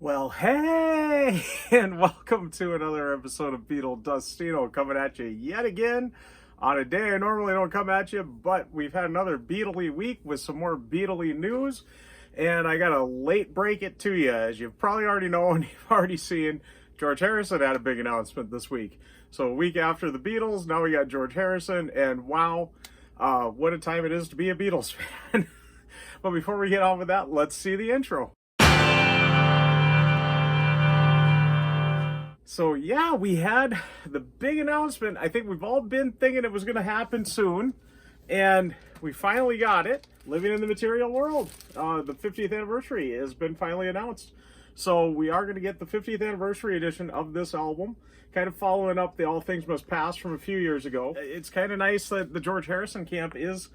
Well, hey, and welcome to another episode of Beatle Dustino coming at you yet again on a day I normally don't come at you, but we've had another Beatley week with some more Beatley news, and I got to late break it to you. As you probably already know and you've already seen, George Harrison had a big announcement this week. So a week after the Beatles, now we got George Harrison, and wow, what a time it is to be a Beatles fan. But before we get on with that, let's see the intro. So yeah, we had the big announcement. I think we've all been thinking it was going to happen soon, and we finally got it. Living in the Material World, the 50th anniversary has been finally announced. So we are going to get the 50th anniversary edition of this album, kind of following up the All Things Must Pass from a few years ago. It's kind of nice that the George Harrison camp is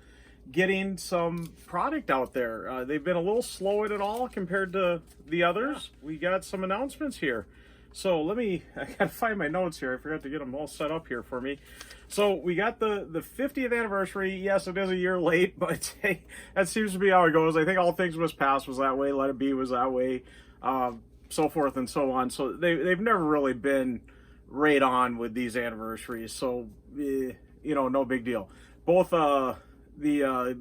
getting some product out there. They've been a little slow at it all compared to the others. We got some announcements here. So I gotta find my notes here. I forgot to get them all set up here for me. So we got the 50th anniversary. Yes, it is a year late, but hey, that seems to be how it goes. I think All Things Must Pass was that way. Let It Be was that way. So forth and so on. So they've never really been right on with these anniversaries. So, no big deal. Both the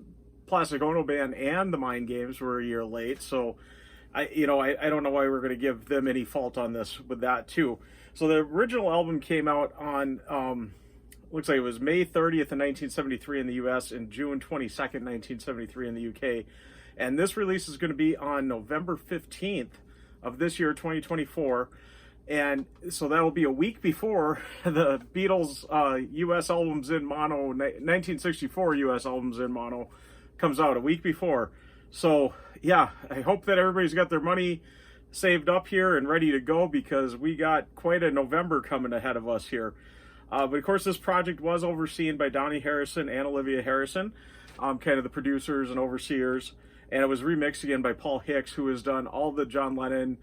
Plastic Ono Band and the Mind Games were a year late. So I don't know why we're going to give them any fault on this with that too. So the original album came out on, looks like it was May 30th of 1973 in the US and June 22nd, 1973 in the UK. And this release is going to be on November 15th of this year, 2024. And so that'll be a week before the Beatles US albums in mono, 1964 US albums in mono comes out, a week before. So yeah, I hope that everybody's got their money saved up here and ready to go, because we got quite a November coming ahead of us here. But of course, this project was overseen by Donnie Harrison and Olivia Harrison, kind of the producers and overseers. And it was remixed again by Paul Hicks, who has done all the John Lennon,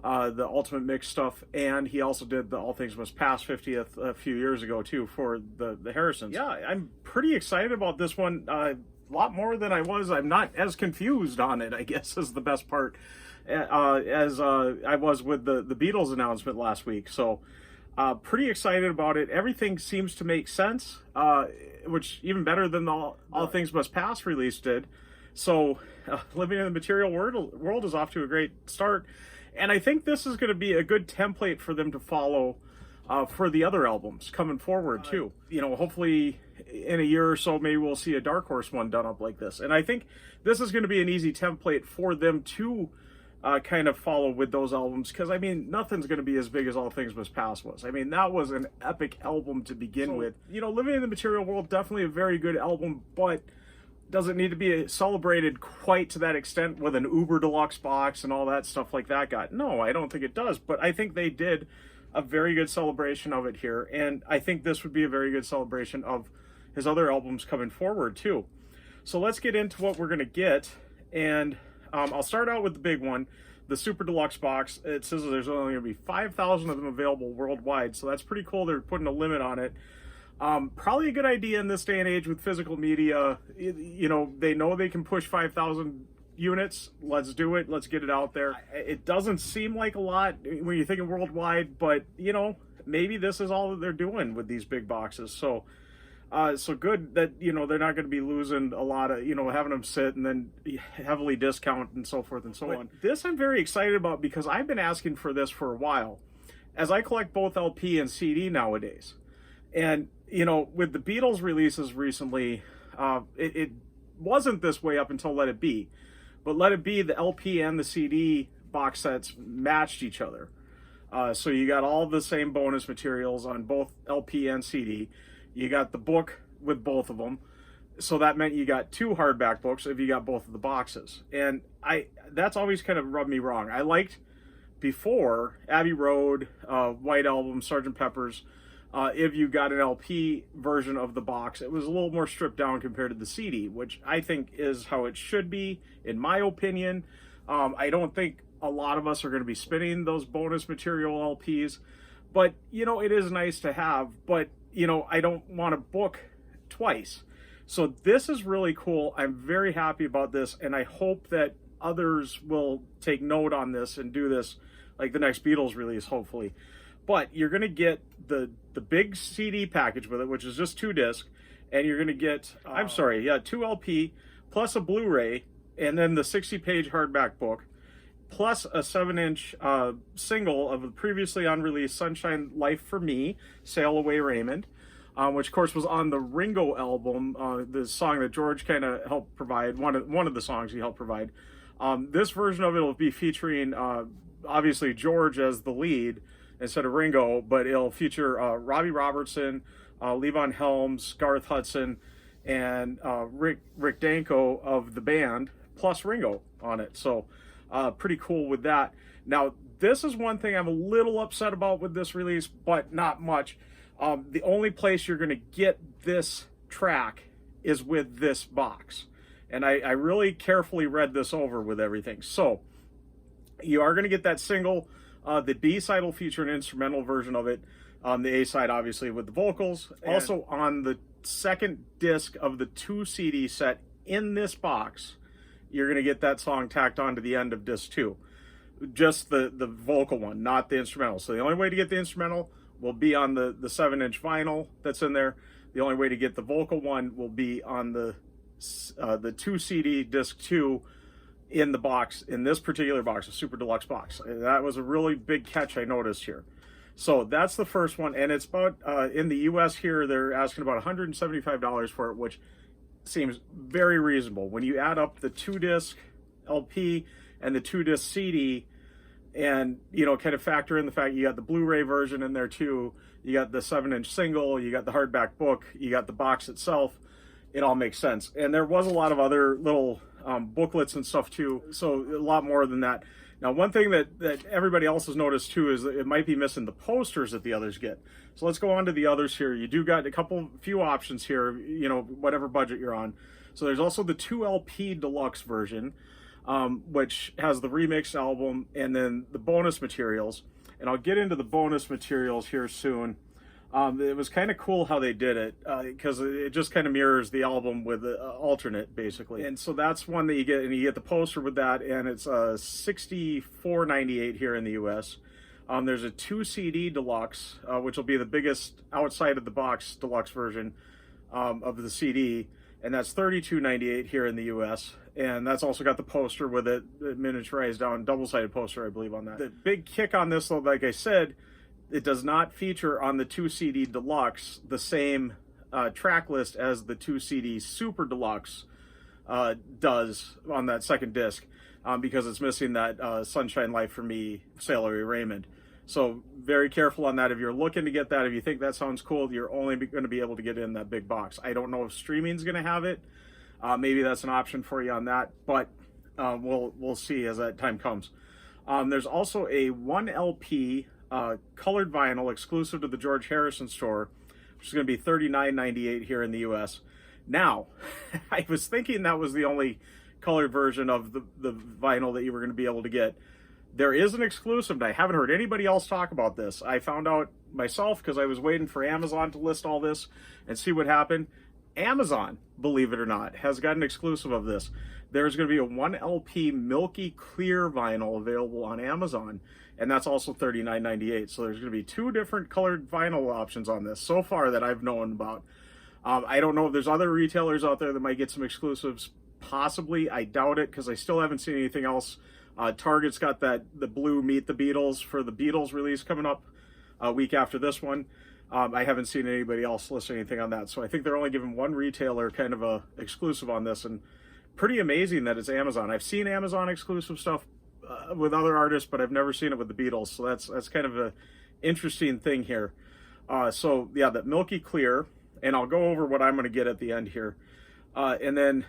the Ultimate Mix stuff, and he also did the All Things Must Pass 50th a few years ago too for the Harrisons. Yeah, I'm pretty excited about this one. A lot more than I was. I'm not as confused on it, I guess, is the best part, as I was with the Beatles announcement last week. So pretty excited about it. Everything seems to make sense, which even better than the All Things Must Pass release did. So Living in the Material World is off to a great start, and I think this is going to be a good template for them to follow for the other albums coming forward too. Hopefully in a year or so, maybe we'll see a Dark Horse one done up like this. And I think this is going to be an easy template for them to kind of follow with those albums, because I mean, nothing's going to be as big as All Things Must Pass was. I mean, that was an epic album to begin with. Living in the Material World, definitely a very good album, but doesn't need to be celebrated quite to that extent with an uber deluxe box and all that stuff like that got. No, I don't think it does, but I think they did a very good celebration of it here, and I think this would be a very good celebration of his other albums coming forward too. So let's get into what we're going to get, and I'll start out with the big one, the Super Deluxe box. It says there's only going to be 5,000 of them available worldwide, so that's pretty cool. They're putting a limit on it. Probably a good idea in this day and age with physical media. They know they can push 5,000 units. Let's do it. Let's get it out there. It doesn't seem like a lot when you're thinking worldwide, but maybe this is all that they're doing with these big boxes. So good that they're not going to be losing a lot of having them sit and then heavily discount and so forth and so on. This I'm very excited about, because I've been asking for this for a while, as I collect both LP and CD nowadays. And with the Beatles releases recently, it wasn't this way up until Let It Be. But Let It Be, the LP and the CD box sets matched each other. So you got all the same bonus materials on both LP and CD. You got the book with both of them. So that meant you got two hardback books if you got both of the boxes. And that's always kind of rubbed me wrong. I liked before Abbey Road, White Album, Sgt. Pepper's. If you got an LP version of the box, it was a little more stripped down compared to the CD, which I think is how it should be, in my opinion. I don't think a lot of us are going to be spinning those bonus material LPs, but, it is nice to have, but, I don't want to book twice. So this is really cool. I'm very happy about this, and I hope that others will take note on this and do this, like the next Beatles release, hopefully. But you're going to get the big CD package with it, which is just 2 discs, and you're going to get, 2 LP, plus a Blu-ray, and then the 60-page hardback book, plus a 7-inch single of the previously unreleased Sunshine Life for Me, Sail Away Raymond, which of course was on the Ringo album, the song that George kind of helped provide, one of the songs he helped provide. This version of it will be featuring obviously George as the lead instead of Ringo, but it'll feature Robbie Robertson, Levon Helms, Garth Hudson, and Rick Danko of the band, plus Ringo on it. So pretty cool with that. Now, this is one thing I'm a little upset about with this release, but not much. The only place you're going to get this track is with this box. And I really carefully read this over with everything. So you are going to get that single. The B side will feature an instrumental version of it. The A side, obviously, with the vocals. And also, on the second disc of the 2 CD set in this box, you're going to get that song tacked on to the end of disc 2. Just the vocal one, not the instrumental. So the only way to get the instrumental will be on the 7-inch vinyl that's in there. The only way to get the vocal one will be on the 2 CD disc 2 in the box, in this particular box, a super deluxe box. That was a really big catch I noticed here. So that's the first one, and it's about, in the US here, they're asking about $175 for it, which seems very reasonable. When you add up the 2-disc LP and the 2-disc CD, and, you know, kind of factor in the fact you got the Blu-ray version in there too, you got the 7-inch single, you got the hardback book, you got the box itself, it all makes sense. And there was a lot of other little booklets and stuff too, so a lot more than that. Now, one thing that everybody else has noticed too is that it might be missing the posters that the others get. So let's go on to the others here. You do got a few options here, you know, whatever budget you're on. So there's also the 2 LP deluxe version, which has the remix album and then the bonus materials. And I'll get into the bonus materials here soon. It was kind of cool how they did it, because it just kind of mirrors the album with the alternate, basically. And so that's one that you get, and you get the poster with that, and it's $64.98 here in the US. There's a 2 CD deluxe, which will be the biggest outside of the box deluxe version of the CD, and that's $32.98 here in the US. And that's also got the poster with it, miniaturized down, double-sided poster, I believe, on that. The big kick on this, though, like I said, it does not feature on the 2 CD deluxe the same track list as the 2 CD super deluxe does on that second disc, because it's missing that Sunshine Life for Me, Sail Away Raymond. So very careful on that. If you're looking to get that, if you think that sounds cool, you're only going to be able to get it in that big box. I don't know if streaming's going to have it. Maybe that's an option for you on that, but we'll see as that time comes. There's also a 1 LP colored vinyl exclusive to the George Harrison store, which is going to be $39.98 here in the US. Now, I was thinking that was the only colored version of the vinyl that you were going to be able to get. There is an exclusive, and I haven't heard anybody else talk about this. I found out myself because I was waiting for Amazon to list all this and see what happened. Amazon, believe it or not, has got an exclusive of this. There's going to be a 1 LP milky clear vinyl available on Amazon, and that's also $39.98. So there's going to be 2 different colored vinyl options on this so far that I've known about. I don't know if there's other retailers out there that might get some exclusives. Possibly, I doubt it, because I still haven't seen anything else. Target's got the blue Meet the Beatles for the Beatles release coming up a week after this one. I haven't seen anybody else list anything on that, so I think they're only giving one retailer kind of a exclusive on this, and pretty amazing that it's Amazon. I've seen Amazon exclusive stuff with other artists, but I've never seen it with the Beatles, so that's kind of a interesting thing here. So yeah, that milky clear, and I'll go over what I'm going to get at the end here, and then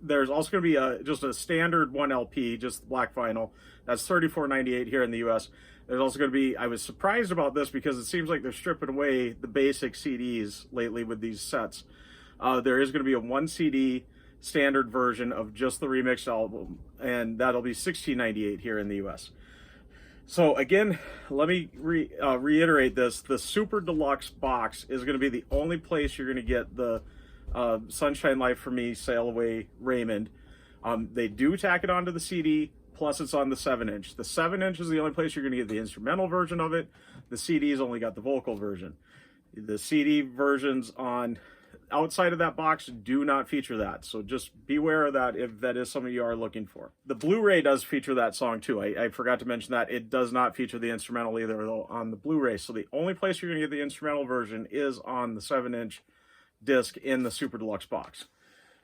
there's also going to be just a standard 1 LP, just black vinyl. That's $34.98 here in the US. There's also going to be, I was surprised about this because it seems like they're stripping away the basic CDs lately with these sets. There is going to be a 1 CD standard version of just the remixed album, and that'll be $16.98 here in the US. So again, let me reiterate this. The Super Deluxe box is going to be the only place you're going to get the Sunshine Life for Me, Sail Away Raymond. They do tack it onto the CD, plus it's on the 7-inch. The 7-inch is the only place you're going to get the instrumental version of it. The CD's only got the vocal version. The CD versions on outside of that box do not feature that, so just beware of that if that is something you are looking for. The Blu-ray does feature that song too. I forgot to mention that. It does not feature the instrumental either, though, on the Blu-ray. So the only place you're going to get the instrumental version is on the 7-inch disc in the Super Deluxe box.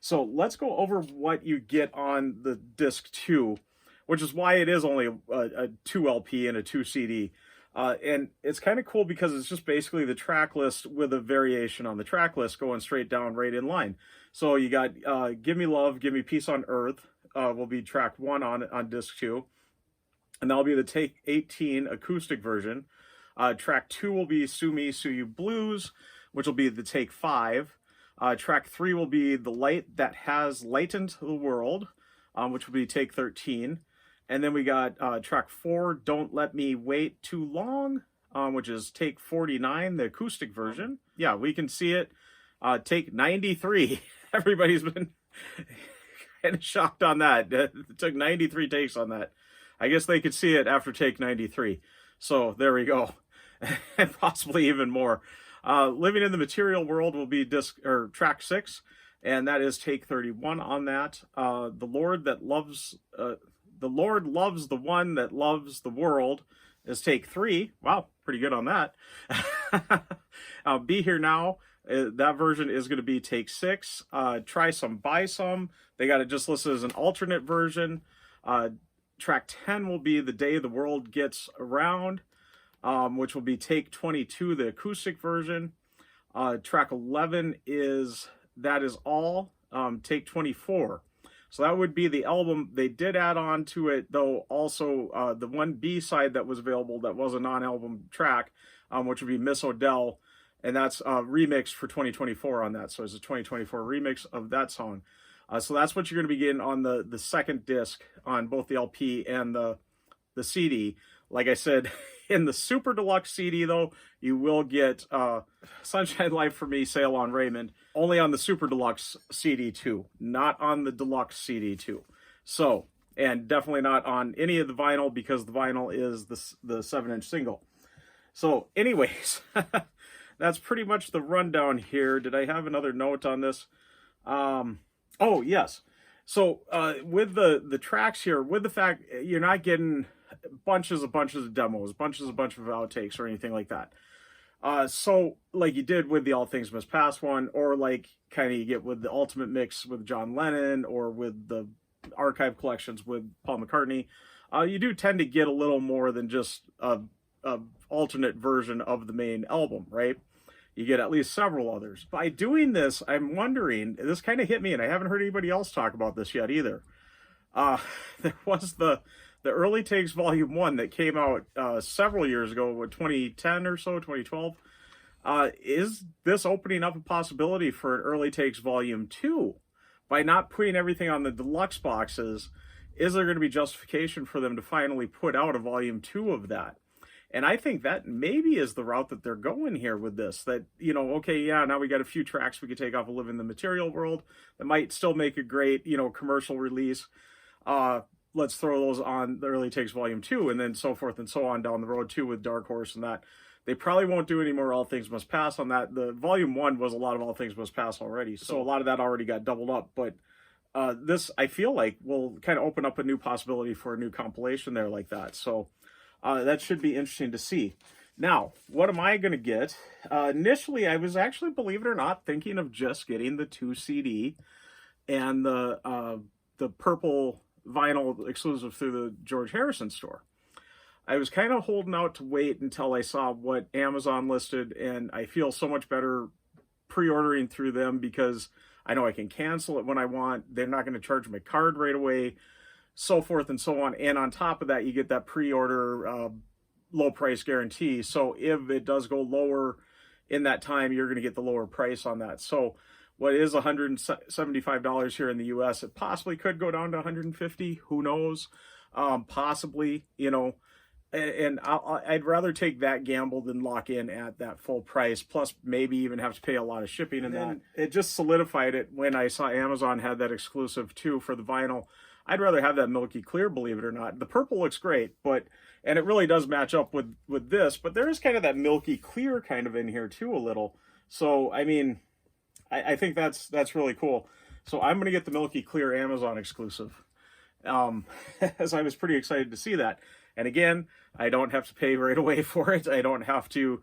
So let's go over what you get on the disc 2, which is why it is only a 2 LP and a 2 CD. And it's kind of cool because it's just basically the track list with a variation on the track list going straight down right in line. So you got Give Me Love, Give Me Peace on Earth will be track 1 on disc 2. And that'll be the take 18 acoustic version. Track 2 will be Sue Me, Sue You Blues, which will be the take 5. Track 3 will be The Light That Has Lightened the World, which will be take 13. And then we got track 4, Don't Let Me Wait Too Long, which is take 49, the acoustic version. Yeah, we can see it. Take 93. Everybody's been kind of shocked on that. It took 93 takes on that. I guess they could see it after take 93. So there we go. And possibly even more. Living in the Material World will be track 6, and that is take 31 on that. The Lord Loves the One That Loves the World is take 3. Wow, pretty good on that. Be Here Now, that version is going to be take 6. Try Some, Buy Some. They got it just listed as an alternate version. Track 10 will be The Day the World Gets Around, which will be take 22, the acoustic version. Track 11 is That Is All, take 24. So that would be the album. They did add on to it, though, also the one B-side that was available that was a non-album track, which would be Miss Odell, and that's remixed for 2024 on that. So it's a 2024 remix of that song. So that's what you're going to be getting on the second disc on both the LP and the CD. Like I said, in the Super Deluxe CD, though, you will get Sunshine Life for Me, Sail on Raymond, only on the Super Deluxe CD 2, not on the Deluxe CD 2. So, and definitely not on any of the vinyl, because the vinyl is the 7-inch single. So, anyways, that's pretty much the rundown here. Did I have another note on this? Oh, yes. So, with the tracks here, with the fact you're not getting bunches of demos, bunches of outtakes or anything like that. So like you did with the All Things Must Pass one, or like kind of you get with the Ultimate Mix with John Lennon, or with the archive collections with Paul McCartney, you do tend to get a little more than just a alternate version of the main album, right? You get at least several others. By doing this, I'm wondering, this kind of hit me, and I haven't heard anybody else talk about this yet either. There was the Early Takes Volume 1 that came out several years ago, 2010 or so, 2012. Is this opening up a possibility for an Early Takes Volume 2? By not putting everything on the deluxe boxes, is there going to be justification for them to finally put out a Volume 2 of that? And I think that maybe is the route that they're going here with this. That, you know, okay, yeah, now we got a few tracks we could take off of Live in the Material World that might still make a great, you know, commercial release. Let's throw those on the Early Takes Volume 2, and then so forth and so on down the road too with Dark Horse and that. They probably won't do any more All Things Must Pass on that. The Volume 1 was a lot of All Things Must Pass already, so a lot of that already got doubled up. But this, I feel like, will kind of open up a new possibility for a new compilation there like that. So that should be interesting to see. Now, what am I going to get? Initially, I was actually, believe it or not, thinking of just getting the 2 CD and the purple vinyl exclusive through the George Harrison store. I was kind of holding out to wait until I saw what Amazon listed, and I feel so much better pre-ordering through them because I know I can cancel it when I want. They're not going to charge my card right away, so forth and so on. And on top of that, you get that pre-order low price guarantee. So if it does go lower in that time, you're going to get the lower price on that. So what is $175 here in the US, it possibly could go down to $150. Who knows? Possibly, you know, and I'd rather take that gamble than lock in at that full price, plus maybe even have to pay a lot of shipping. And then it just solidified it when I saw Amazon had that exclusive too for the vinyl. I'd rather have that milky clear, believe it or not. The purple looks great, and it really does match up with this, but there is kind of that milky clear kind of in here too a little. So I mean, I think that's really cool. So I'm gonna get the milky clear Amazon exclusive, as I was pretty excited to see that. And again, I don't have to pay right away for it. I don't have to,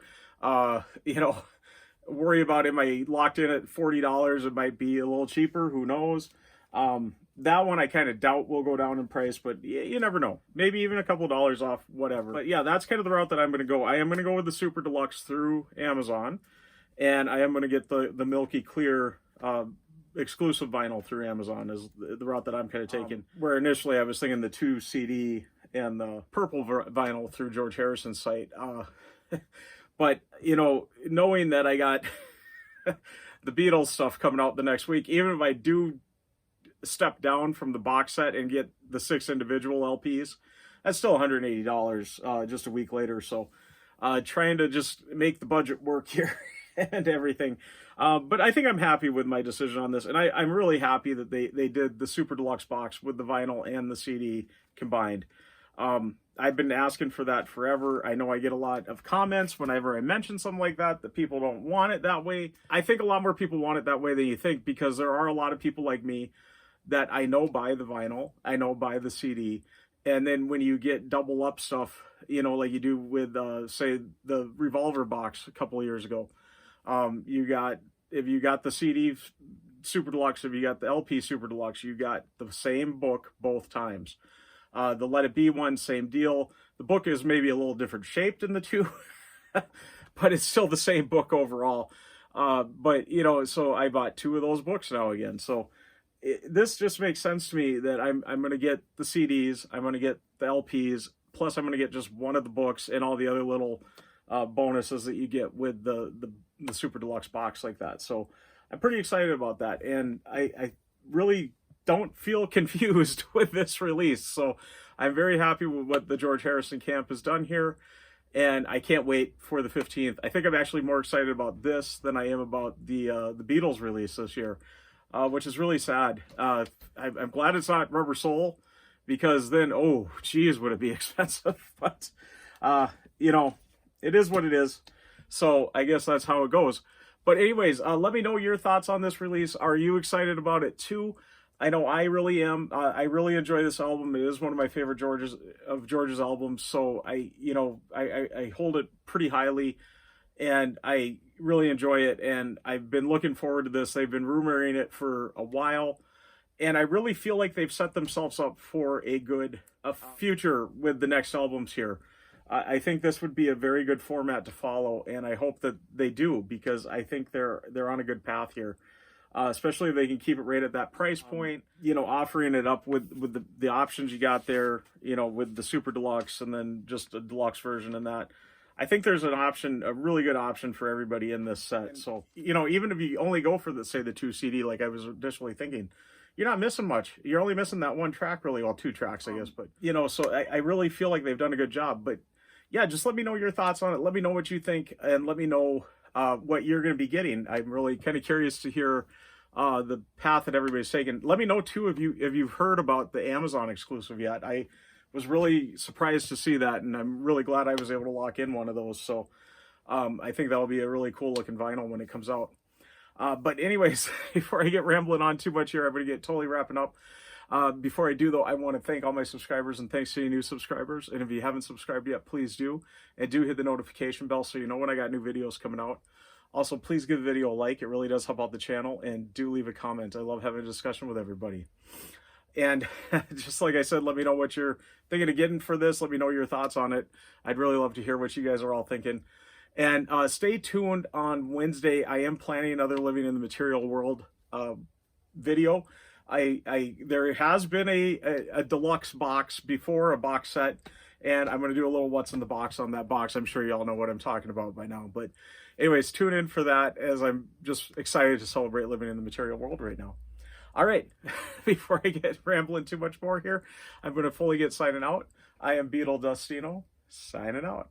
worry about, am I locked in at $40? It might be a little cheaper. Who knows? That one I kind of doubt will go down in price, but you never know. Maybe even a couple of dollars off, whatever. But yeah, that's kind of the route that I'm going to go. I am going to go with the Super Deluxe through Amazon, and I am going to get the Milky Clear exclusive vinyl through Amazon is the route that I'm kind of taking. Where initially I was thinking the 2 CD and the purple vinyl through George Harrison's site. But, knowing that I got the Beatles stuff coming out the next week, even if I do step down from the box set and get the 6 individual LPs, that's still $180 just a week later. So trying to just make the budget work here and everything. But I think I'm happy with my decision on this. And I'm really happy that they did the Super Deluxe box with the vinyl and the CD combined. I've been asking for that forever. I know I get a lot of comments whenever I mention something like that people don't want it that way. I think a lot more people want it that way than you think, because there are a lot of people like me that I know buy the vinyl, I know buy the CD, and then when you get double up stuff, like you do with, say, the Revolver box a couple of years ago, if you got the CD Super Deluxe, if you got the LP Super Deluxe, you got the same book both times. The Let It Be one, same deal. The book is maybe a little different shaped in the two, but it's still the same book overall. So I bought 2 of those books now again. So this just makes sense to me that I'm going to get the CDs, I'm going to get the LPs, plus I'm going to get just one of the books and all the other little bonuses that you get with the Super Deluxe box like that. So I'm pretty excited about that. And I really don't feel confused with this release. So I'm very happy with what the George Harrison camp has done here. And I can't wait for the 15th. I think I'm actually more excited about this than I am about the Beatles release this year, which is really sad. I'm glad it's not Rubber Soul, because then, oh, geez, would it be expensive. But, it is what it is. So I guess that's how it goes. But anyways, let me know your thoughts on this release. Are you excited about it too? I know I really am. I really enjoy this album. It is one of my favorite George's albums. So I hold it pretty highly, and I really enjoy it. And I've been looking forward to this. They've been rumoring it for a while, and I really feel like they've set themselves up for a future with the next albums here. I think this would be a very good format to follow, and I hope that they do, because I think they're on a good path here. Especially if they can keep it right at that price point, offering it up with the options you got there, with the Super Deluxe and then just a deluxe version and that. I think there's a really good option for everybody in this set. So, even if you only go for the 2 CD, like I was initially thinking, you're not missing much. You're only missing that one track, really. Well, 2 tracks, I guess. But, so I really feel like they've done a good job. But yeah, just let me know your thoughts on it. Let me know what you think, and let me know what you're going to be getting. I'm really kind of curious to hear the path that everybody's taken. Let me know too if you've heard about the Amazon exclusive yet. I was really surprised to see that, and I'm really glad I was able to lock in one of those. So I think that'll be a really cool looking vinyl when it comes out. But anyways, before I get rambling on too much here, I'm going to get totally wrapping up. Before I do, though, I want to thank all my subscribers, and thanks to any new subscribers. And if you haven't subscribed yet, please do. And do hit the notification bell so you know when I got new videos coming out. Also, please give the video a like. It really does help out the channel. And do leave a comment. I love having a discussion with everybody. And just like I said, let me know what you're thinking of getting for this. Let me know your thoughts on it. I'd really love to hear what you guys are all thinking. And stay tuned on Wednesday. I am planning another Living in the Material World video. There has been a deluxe box before, a box set, and I'm going to do a little what's in the box on that box. I'm sure you all know what I'm talking about by now. But anyways, tune in for that, as I'm just excited to celebrate living in the material world right now. All right, before I get rambling too much more here, I'm going to fully get signing out. I am Beatle Dustino, signing out.